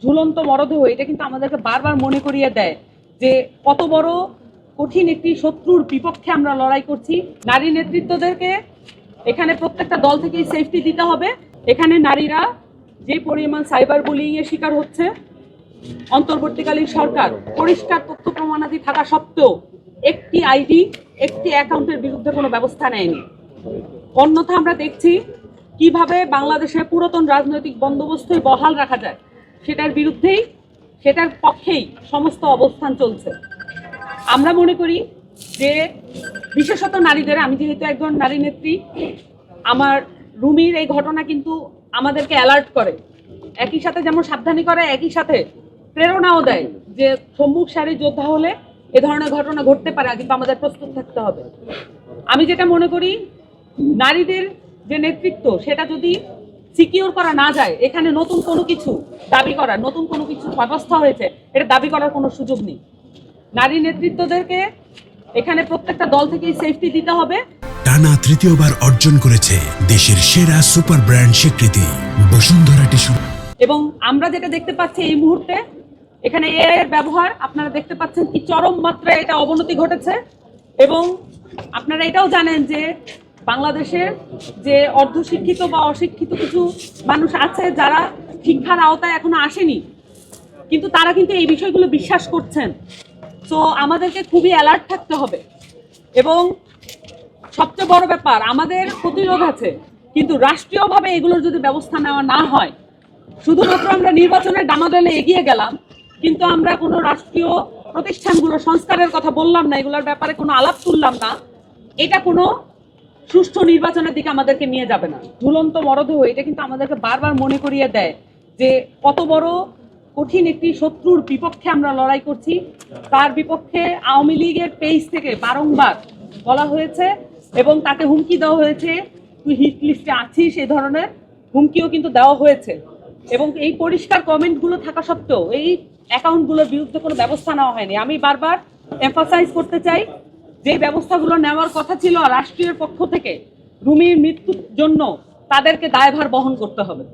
ঝুলন্ত মরদেহ এটা কিন্তু আমাদেরকে বারবার মনে করিয়ে দেয় যে কত বড় কঠিন একটি শত্রুর বিপক্ষে আমরা লড়াই করছি। নারী নেতৃত্বদেরকে এখানে প্রত্যেকটা দল থেকেই সেফটি দিতে হবে। এখানে নারীরা যে পরিমাণ সাইবার বুলিং এর শিকার হচ্ছে, অন্তর্বর্তীকালীন সরকার পরিষ্কার তথ্য প্রমাণাদি থাকা সত্ত্বেও একটি আইডি, একটি অ্যাকাউন্টের বিরুদ্ধে কোনো ব্যবস্থা নেয়নি। অন্যথা আমরা দেখছি কিভাবে বাংলাদেশের পুরাতন রাজনৈতিক বন্দোবস্তই বহাল রাখা যায়, সেটার পক্ষেই সমস্ত অবস্থান চলছে। আমরা মনে করি যে বিশেষত নারীদের, আমি যেহেতু একজন নারী নেত্রী, আমার রুমির এই ঘটনা কিন্তু আমাদেরকে অ্যালার্ট করে, একই সাথে যেমন সাবধানী করে, একই সাথে প্রেরণাও দেয় যে সম্মুখ সারির যোদ্ধা হলে এ ধরনের ঘটনা ঘটতে পারে, কিন্তু আমাদের প্রস্তুত থাকতে হবে। আমি যেটা মনে করি, নারীদের যে নেতৃত্ব সেটা যদি সিকিউর করা না যায়, এখানে নতুন কোনো কিছু দাবি করার, নতুন কোনো কিছু ব্যবস্থা হয়েছে এটা দাবি করার কোনো সুযোগ নেই। নারী নেতৃত্বদেরকে এখানে প্রত্যেকটা দল থেকেই সেফটি দিতে হবে। টানা তৃতীয়বার অর্জন করেছে দেশের সেরা সুপার ব্র্যান্ড স্বীকৃতি বসুন্ধরা টিস্যু। এবং আমরা যেটা দেখতে পাচ্ছি এই মুহূর্তে, এখানে এআই এর ব্যবহার আপনারা দেখতে পাচ্ছেন কি চরম মাত্রায় এটা অবনতি ঘটেছে। এবং আপনারা এটাও জানেন যে বাংলাদেশের যে অর্ধশিক্ষিত বা অশিক্ষিত কিছু মানুষ আছে যারা শিক্ষার আওতায় এখনো আসেনি, কিন্তু তারা কিন্তু এই বিষয়গুলো বিশ্বাস করছেন। তো আমাদেরকে খুবই অ্যালার্ট থাকতে হবে। এবং সবচেয়ে বড় ব্যাপার, আমাদের প্রতিরোধ আছে, কিন্তু রাষ্ট্রীয়ভাবে এগুলোর যদি ব্যবস্থা নেওয়া না হয়, শুধুমাত্র আমরা নির্বাচনের ডামাডোলে এগিয়ে গেলাম, কিন্তু আমরা কোনো রাষ্ট্রীয় প্রতিষ্ঠানগুলো সংস্কারের কথা বললাম না, এগুলোর ব্যাপারে কোনো আলাপ তুললাম না, এটা কোনো সুষ্ঠু নির্বাচনের দিকে আমাদেরকে নিয়ে যাবে না। ঝুলন্ত মরদেহ এটা কিন্তু আমাদেরকে বারবার মনে করিয়ে দেয় যে কত বড় কঠিন একটি শত্রুর বিপক্ষে আমরা লড়াই করছি। তার বিপক্ষে আওয়ামী লীগের পেজ থেকে বারংবার বলা হয়েছে এবং তাকে হুমকি দেওয়া হয়েছে, তুই হিট লিস্টে আছিস, এই ধরনের হুমকিও কিন্তু দেওয়া হয়েছে। এবং এই পরিষ্কার কমেন্টগুলো থাকা সত্ত্বেও এই অ্যাকাউন্টগুলোর বিরুদ্ধে কোনো ব্যবস্থা নেওয়া হয়নি। আমি বারবার এমফাসাইজ করতে চাই, যে ব্যবস্থাগুলো নেওয়ার কথা ছিল রাষ্ট্রীয় পক্ষ থেকে, রুমির মৃত্যুর জন্য তাদেরকে দায়ভার বহন করতে হবে।